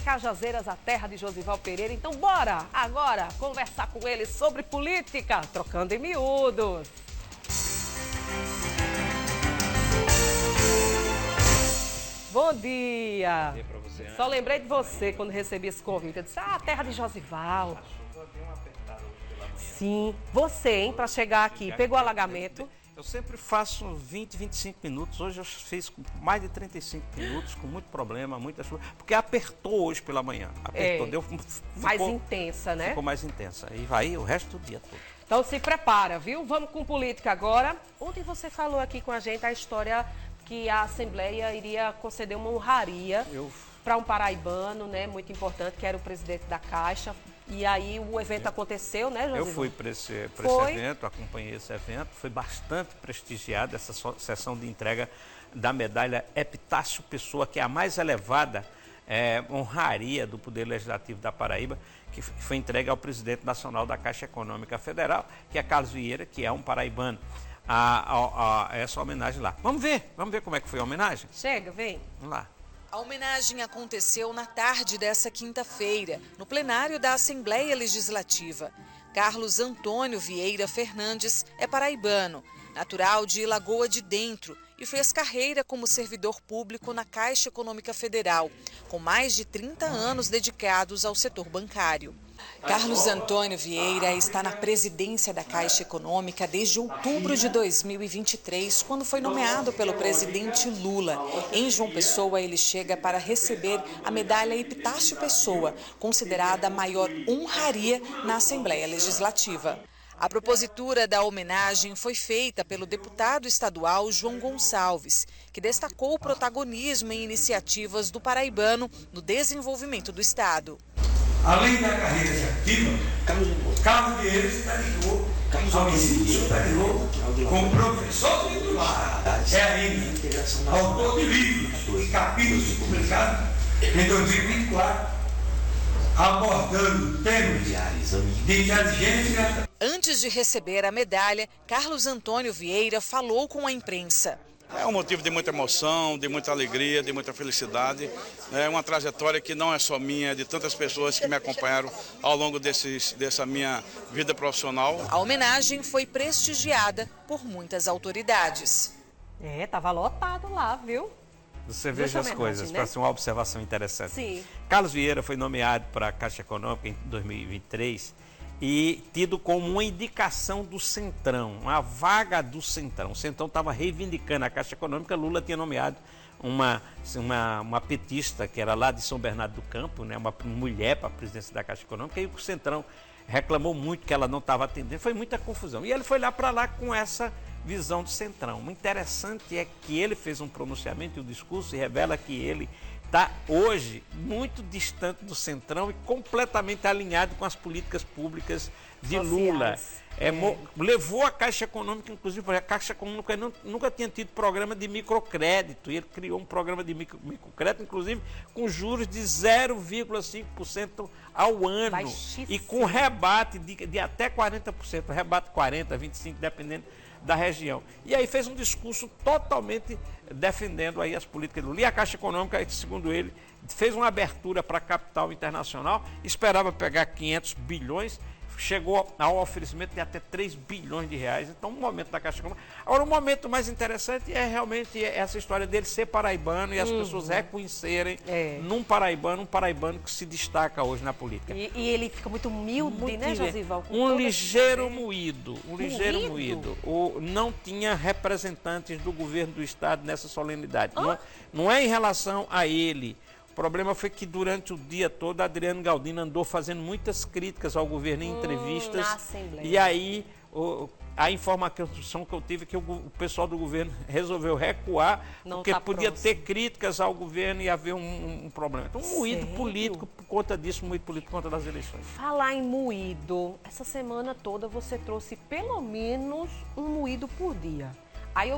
Cajazeiras, a terra de Josival Pereira. Então bora agora conversar com ele sobre política, trocando em miúdos. Bom dia! Bom dia pra você, Só lembrei de você quando recebi esse convite. Eu disse, terra de Josival. A chuva deu uma apertada hoje pela manhã. Sim, você, hein, para chegar aqui, pegou alagamento? Eu sempre faço 20, 25 minutos. Hoje eu fiz com mais de 35 minutos, com muito problema, muita chuva. Porque apertou hoje pela manhã. Apertou, mais intensa, né? Ficou mais intensa. E vai o resto do dia todo. Então se prepara, viu? Vamos com política agora. Ontem você falou aqui com a gente a história que a Assembleia iria conceder uma honraria para um paraibano, né? Muito importante, que era o presidente da Caixa. E aí o evento aconteceu, né, Josival? Eu fui para esse evento, acompanhei esse evento, foi bastante prestigiada essa sessão de entrega da medalha Epitácio Pessoa, que é a mais elevada honraria do Poder Legislativo da Paraíba, que foi entregue ao presidente nacional da Caixa Econômica Federal, que é Carlos Vieira, que é um paraibano, a essa homenagem lá. Vamos ver como é que foi a homenagem? Chega, vem. Vamos lá. A homenagem aconteceu na tarde dessa quinta-feira, no plenário da Assembleia Legislativa. Carlos Antônio Vieira Fernandes é paraibano, natural de Lagoa de Dentro e fez carreira como servidor público na Caixa Econômica Federal, com mais de 30 anos dedicados ao setor bancário. Carlos Antônio Vieira está na presidência da Caixa Econômica desde outubro de 2023, quando foi nomeado pelo presidente Lula. Em João Pessoa, ele chega para receber a medalha Epitácio Pessoa, considerada a maior honraria na Assembleia Legislativa. A propositura da homenagem foi feita pelo deputado estadual João Gonçalves, que destacou o protagonismo em iniciativas do paraibano no desenvolvimento do estado. Além da carreira ativa, Carlos Vieira se estabilizou como professor titular. É ainda autor de livros e capítulos publicados em 2024, abordando temas de inteligência. Antes de receber a medalha, Carlos Antônio Vieira falou com a imprensa. É um motivo de muita emoção, de muita alegria, de muita felicidade. É uma trajetória que não é só minha, é de tantas pessoas que me acompanharam ao longo dessa minha vida profissional. A homenagem foi prestigiada por muitas autoridades. Tava lotado lá, viu? Você veja as coisas, para ser uma observação interessante. Sim. Carlos Vieira foi nomeado para a Caixa Econômica em 2023 e tido como uma indicação do Centrão, uma vaga do Centrão. O Centrão estava reivindicando a Caixa Econômica. Lula tinha nomeado uma petista que era lá de São Bernardo do Campo, né, uma mulher para a presidência da Caixa Econômica, e o Centrão reclamou muito que ela não estava atendendo. Foi muita confusão. E ele foi lá para lá com essa visão do Centrão. O interessante é que ele fez um pronunciamento e o discurso revela que ele está hoje muito distante do Centrão e completamente alinhado com as políticas públicas de Lula. Levou a Caixa Econômica, inclusive, porque a Caixa Econômica nunca tinha tido programa de microcrédito, e ele criou um programa de microcrédito, inclusive, com juros de 0,5% ao ano. Baixíssimo. E com rebate de até 40%, rebate 40%, 25%, dependendo da região. E aí fez um discurso totalmente defendendo aí as políticas do Lula. E a Caixa Econômica, segundo ele, fez uma abertura para capital internacional, esperava pegar 500 bilhões, chegou ao oferecimento de até 3 bilhões de reais. Então, um momento da Caixa Econômica. Agora, o momento mais interessante é realmente essa história dele ser paraibano e as pessoas reconhecerem um paraibano que se destaca hoje na política. E ele fica muito humilde, né, Josival? Um ligeiro moído. Não tinha representantes do governo do estado nessa solenidade. Não é em relação a ele. O problema foi que durante o dia todo Adriano Galdino andou fazendo muitas críticas ao governo em entrevistas. Na Assembleia. E aí a informação que eu tive é que o pessoal do governo resolveu recuar, porque podia ter críticas ao governo e haver um problema. Então, um moído político por conta disso, um moído político por conta das eleições. Falar em moído, essa semana toda você trouxe pelo menos um moído por dia. Aí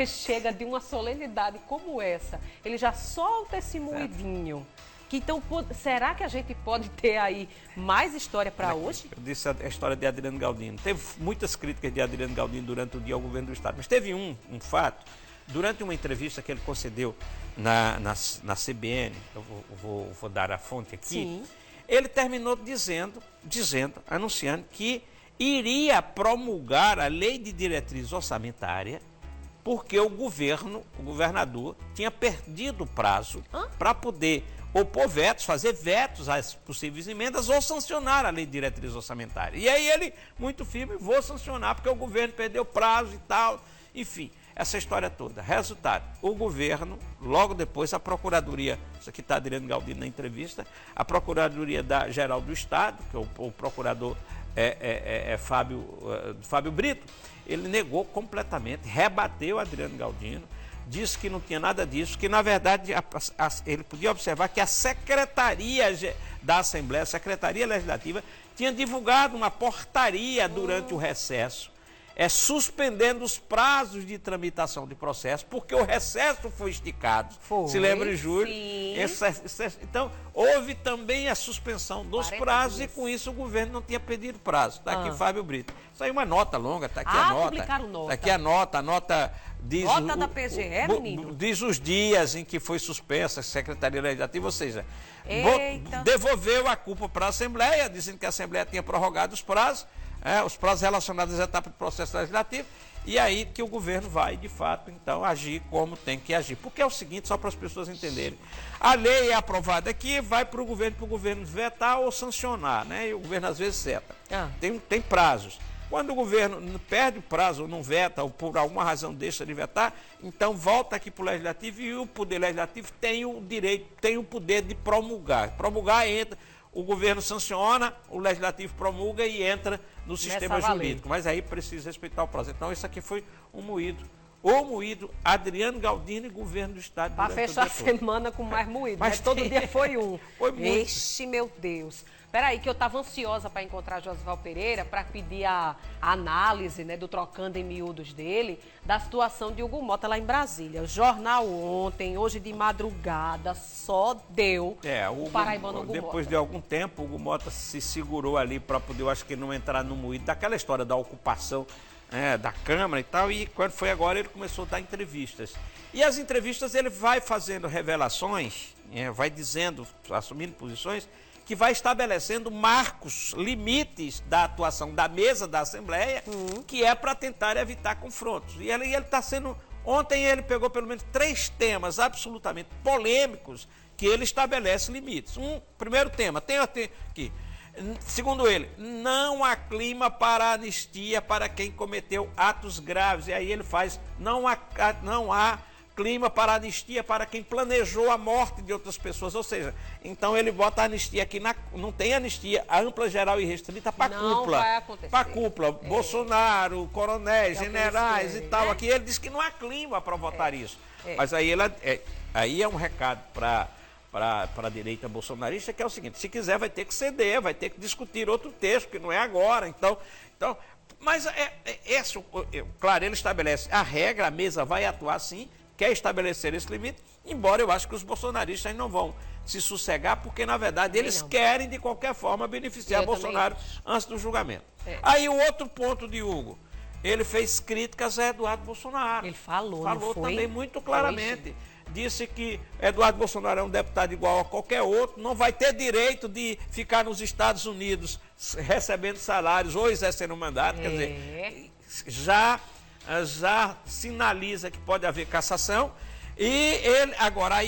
chega de uma solenidade como essa, ele já solta esse moidinho. Então, será que a gente pode ter aí mais história para hoje? Eu disse a história de Adriano Galdino. Teve muitas críticas de Adriano Galdino durante o dia ao governo do estado, mas teve um fato durante uma entrevista que ele concedeu na CBN, eu vou dar a fonte aqui, Sim. ele terminou anunciando que iria promulgar a lei de diretriz orçamentária porque o governador tinha perdido o prazo para poder opor vetos, fazer vetos às possíveis emendas ou sancionar a lei de diretriz orçamentária. E aí ele, muito firme, vou sancionar porque o governo perdeu prazo e tal, enfim, essa história toda. Resultado, o governo, logo depois, a Procuradoria, isso aqui está Adriano Galdino na entrevista, a Procuradoria Geral do Estado, que é o procurador Fábio Brito, ele negou completamente, rebateu Adriano Galdino, disse que não tinha nada disso, que na verdade ele podia observar que a Secretaria da Assembleia, a Secretaria Legislativa, tinha divulgado uma portaria durante o recesso, suspendendo os prazos de tramitação de processo, porque o recesso foi esticado. Se lembra, em julho? Então, houve também a suspensão dos prazos e com isso o governo não tinha pedido prazo. Está aqui Fábio Brito. Isso aí é uma nota longa, está aqui a nota. Publicaram nota. Está aqui a nota diz nota da PGE, menino? Diz os dias em que foi suspensa a Secretaria Legislativa, ou seja, devolveu a culpa para a Assembleia, dizendo que a Assembleia tinha prorrogado os prazos relacionados às etapas do processo legislativo, e aí que o governo vai, de fato, então, agir como tem que agir. Porque é o seguinte, só para as pessoas entenderem, a lei é aprovada aqui, vai para o governo vetar ou sancionar, né? E o governo às vezes seta. Tem prazos. Quando o governo perde o prazo ou não veta, ou por alguma razão deixa de vetar, então volta aqui para o Legislativo e o Poder Legislativo tem o direito, tem o poder de promulgar. Promulgar entra, o governo sanciona, o Legislativo promulga e entra no sistema jurídico. Mas aí precisa respeitar o prazo. Então isso aqui foi um moído. O moído, Adriano Galdino e governo do Estado. Para fechar a semana com mais moído, mas todo dia foi um. Foi muito. Ixi, meu Deus. Peraí, que eu estava ansiosa para encontrar Josival Pereira para pedir a análise, né, do trocando em miúdos dele, da situação de Hugo Mota lá em Brasília. O jornal ontem, hoje de madrugada, só deu o paraibano Hugo Mota. Depois de algum tempo, o Hugo Mota se segurou ali para poder, eu acho que não entrar no moído, daquela história da ocupação da Câmara e tal, e quando foi agora ele começou a dar entrevistas. E as entrevistas ele vai fazendo revelações, vai dizendo, assumindo posições, que vai estabelecendo marcos, limites da atuação da mesa da Assembleia, que é para tentar evitar confrontos. E ele está sendo... Ontem ele pegou pelo menos 3 temas absolutamente polêmicos que ele estabelece limites. Primeiro tema, tem aqui, segundo ele, não há clima para anistia para quem cometeu atos graves. E aí ele faz, não há clima para anistia para quem planejou a morte de outras pessoas. Ou seja, então ele bota a anistia aqui, não tem anistia, a ampla, geral e restrita para cúpula. Vai acontecer. Para cúpula, Bolsonaro, coronéis, generais e tal. Aqui ele diz que não há clima para votar isso. Mas aí, aí é um recado para a direita bolsonarista, que é o seguinte, se quiser vai ter que ceder, vai ter que discutir outro texto, que não é agora. Então mas claro, ele estabelece a regra, a mesa vai atuar sim, quer estabelecer esse limite, embora eu acho que os bolsonaristas aí não vão se sossegar, porque na verdade eles querem de qualquer forma beneficiar Bolsonaro antes do julgamento. Aí o outro ponto de Hugo, ele fez críticas a Eduardo Bolsonaro. Ele falou também muito claramente. Disse que Eduardo Bolsonaro é um deputado igual a qualquer outro, não vai ter direito de ficar nos Estados Unidos recebendo salários ou exercendo mandato, quer dizer, já sinaliza que pode haver cassação. E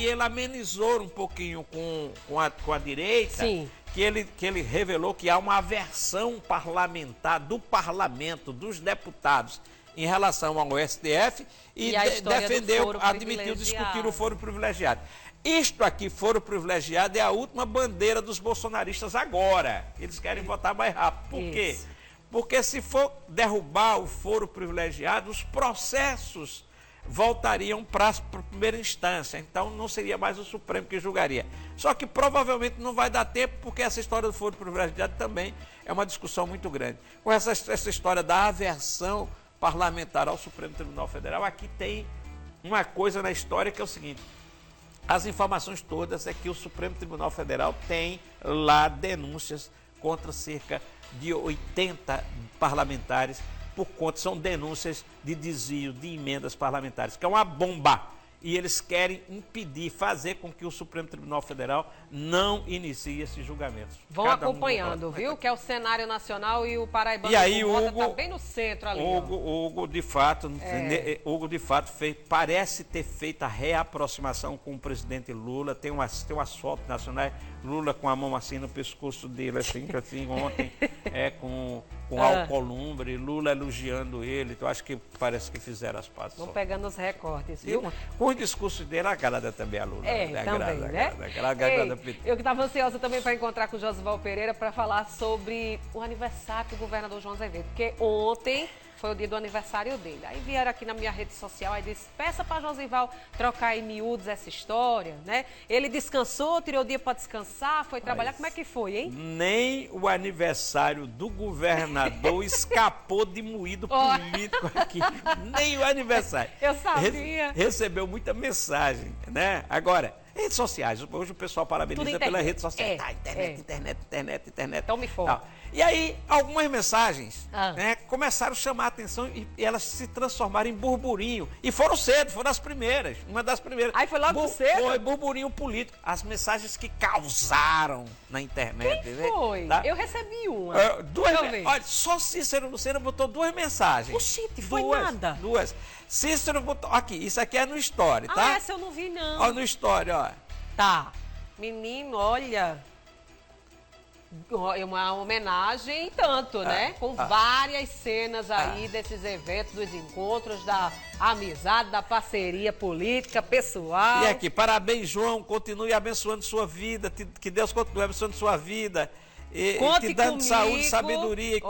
ele amenizou um pouquinho com a direita, que ele revelou que há uma aversão parlamentar do parlamento, dos deputados, em relação ao STF e admitiu discutir o foro privilegiado. Isto aqui, foro privilegiado, é a última bandeira dos bolsonaristas agora. Eles querem votar mais rápido. Por quê? Porque se for derrubar o foro privilegiado, os processos voltariam para a primeira instância. Então não seria mais o Supremo que julgaria. Só que provavelmente não vai dar tempo, porque essa história do foro privilegiado também é uma discussão muito grande. Com essa história da aversão parlamentar ao Supremo Tribunal Federal, aqui tem uma coisa na história que é o seguinte: as informações todas é que o Supremo Tribunal Federal tem lá denúncias contra cerca de 80 parlamentares por conta, são denúncias de desvio de emendas parlamentares, que é uma bomba. E eles querem impedir, fazer com que o Supremo Tribunal Federal não inicie esses julgamentos. Vão acompanhando, viu? Que é o cenário nacional e o paraibano e aí, está bem no centro ali. Hugo, de fato, parece ter feito a reaproximação com o presidente Lula. Tem umas fotos nacionais, Lula com a mão assim no pescoço dele, assim ontem, com Alcolumbre, Lula elogiando ele. Então, acho que parece que fizeram as pazes. Vão pegando os recortes, viu? Com o discurso dele, agrada também a Lula. Também, né? Agrada eu que estava ansiosa também para encontrar com o Josival Pereira para falar sobre o aniversário do governador João Azevedo, porque ontem foi o dia do aniversário dele. Aí vieram aqui na minha rede social e disse, peça para Josival trocar em miúdos essa história, né? Ele descansou, tirou o dia para descansar, foi trabalhar. Como é que foi, hein? Nem o aniversário do governador escapou de moído político aqui. Nem o aniversário. Eu sabia. Recebeu muita mensagem, né? Agora, redes sociais. Hoje o pessoal parabeniza pelas redes sociais. Internet. Então me fala. E aí, algumas mensagens começaram a chamar a atenção e elas se transformaram em burburinho. E foram cedo, foram as primeiras. Uma das primeiras. Aí foi logo cedo? Foi burburinho político. As mensagens que causaram na internet. Quem foi? Tá? Eu recebi uma. Olha, só Cícero Lucena botou 2 mensagens. Oxente, foi nada. 2. Cícero botou... Aqui, isso aqui é no Story, tá? Essa eu não vi, não. Ó, no Story, ó. Tá. Menino, olha... Uma homenagem tanto, né? Com várias cenas aí desses eventos, dos encontros, da amizade, da parceria política, pessoal. E aqui, parabéns, João, continue abençoando sua vida, que Deus continue abençoando sua vida, e te dando comigo, saúde, sabedoria. E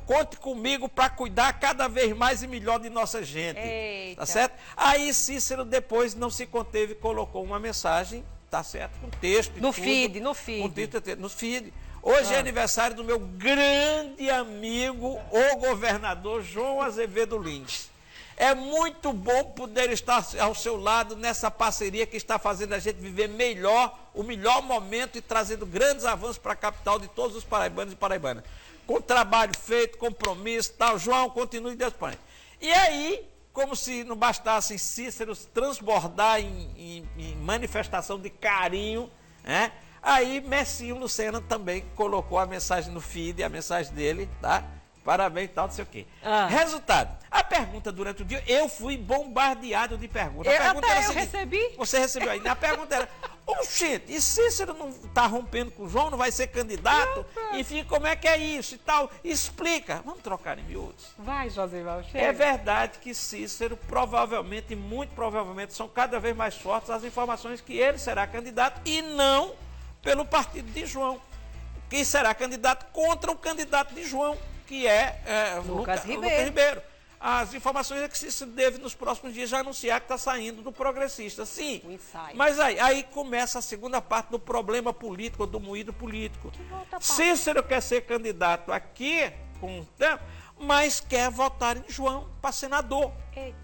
conte comigo para cuidar cada vez mais e melhor de nossa gente. Eita. Tá certo? Aí Cícero depois não se conteve, colocou uma mensagem, tá certo? Com texto e no tudo. feed. No feed. Hoje é aniversário do meu grande amigo, o governador João Azevedo Lins. É muito bom poder estar ao seu lado nessa parceria que está fazendo a gente viver melhor, o melhor momento e trazendo grandes avanços para a capital de todos os paraibanos e paraibanas. Com trabalho feito, compromisso, tal. João, continue Deus Pai. E aí, como se não bastasse Cícero transbordar em manifestação de carinho, né? Aí Messinho Lucena também colocou a mensagem no feed, a mensagem dele, tá? Parabéns e tal, não sei o quê. Resultado, a pergunta durante o dia, eu fui bombardeado de perguntas. Eu recebi. Você recebeu aí. A pergunta era, gente, e Cícero não está rompendo com o João, não vai ser candidato? Enfim, como é que é isso e tal? Explica. Vamos trocar em miúdos. Vai, Josival, chega. É verdade que Cícero provavelmente, muito provavelmente, são cada vez mais fortes as informações que ele será candidato e não pelo partido de João, que será candidato contra o candidato de João, que é Lucas Ribeiro. As informações é que Cícero deve, nos próximos dias, já anunciar que está saindo do progressista. Sim, mas aí começa a segunda parte do problema político, do moído político. Cícero quer ser candidato aqui, mas quer votar em João para senador.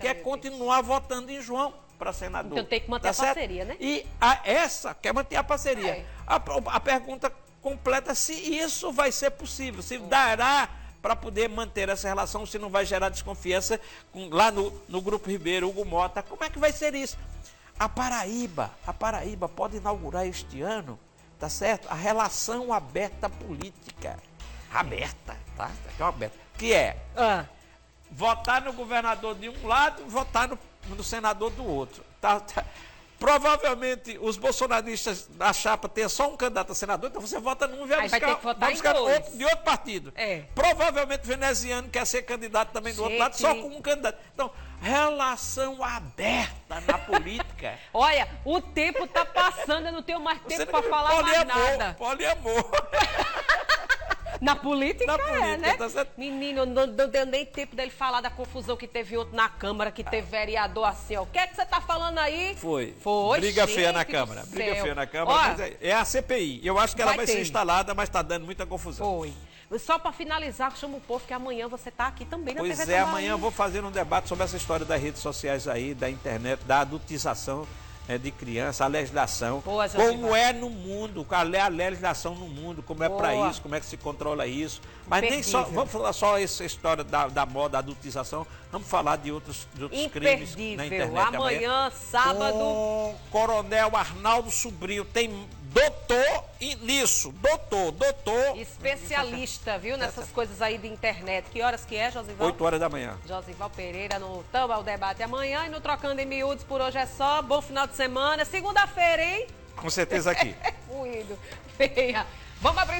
Quer continuar votando em João para senador. Então tem que manter a parceria, né? E quer manter a parceria. A pergunta completa é se isso vai ser possível, se dará para poder manter essa relação, se não vai gerar desconfiança lá no Grupo Ribeiro, Hugo Mota. Como é que vai ser isso? A Paraíba pode inaugurar este ano, tá certo? A relação aberta política. Aberta, tá? Que é votar no governador de um lado, votar no senador do outro. Tá? Provavelmente os bolsonaristas da chapa tenham só um candidato a senador, então você vota num e vai buscar outro de outro partido. Provavelmente o veneziano quer ser candidato também do outro lado, só com um candidato. Então, relação aberta na política. Olha, o tempo está passando, eu não tenho mais tempo para falar mais nada. Poliamor. Na política, né? Tá certo? Menino, não deu nem tempo dele falar da confusão que teve ontem na Câmara, que teve vereador assim, ó. O que é que você tá falando aí? Foi. Briga feia na Câmara. Briga feia na Câmara. Mas é a CPI. Eu acho que ela vai ser instalada, mas tá dando muita confusão. Foi. Só para finalizar, chama o povo que amanhã você tá aqui também na TV Pois é, amanhã eu vou fazer um debate sobre essa história das redes sociais aí, da internet, da adultização de criança, a legislação, Boa, Josival. como é no mundo, a legislação no mundo, como é para Boa. isso, como é que se controla isso. Mas nem só, vamos falar só essa história da moda, da adultização, vamos falar de outros crimes na internet. Amanhã, sábado. O Coronel Arnaldo Sobrinho tem doutor nisso, doutor. Especialista, viu, nessas coisas aí de internet. Que horas que é, Josival? 8 horas da manhã. Josival Pereira no Tamo ao Debate amanhã e no Trocando em Miúdos por hoje é só. Bom final de semana. Segunda-feira, hein? Com certeza aqui. Fluido. Venha. Vamos abrir